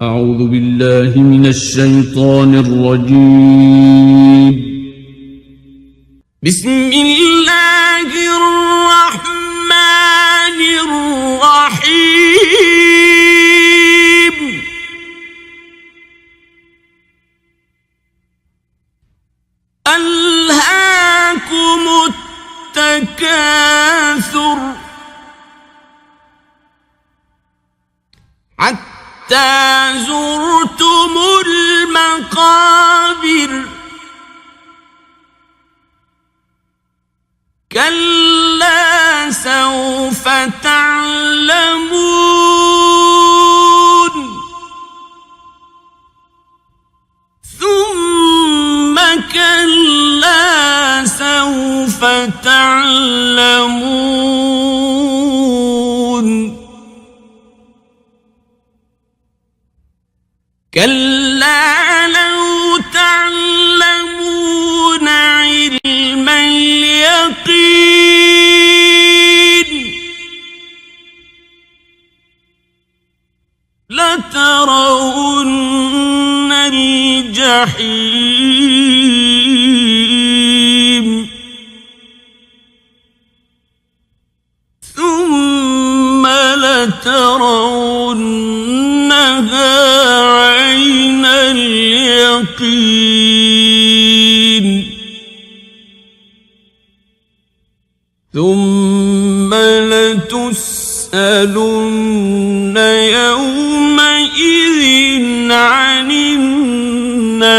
أعوذ بالله من الشيطان الرجيم. بسم الله الرحمن الرحيم. ألهاكم التكاثر حتى زرتم المقابر كلا سوف تعلمون ثم كلا سوف تعلمون كلا لو تعلمون علم اليقين لترون الجحيم ثم لترونها عين اليقين ثم لتسألن يومئذ عن النعيم.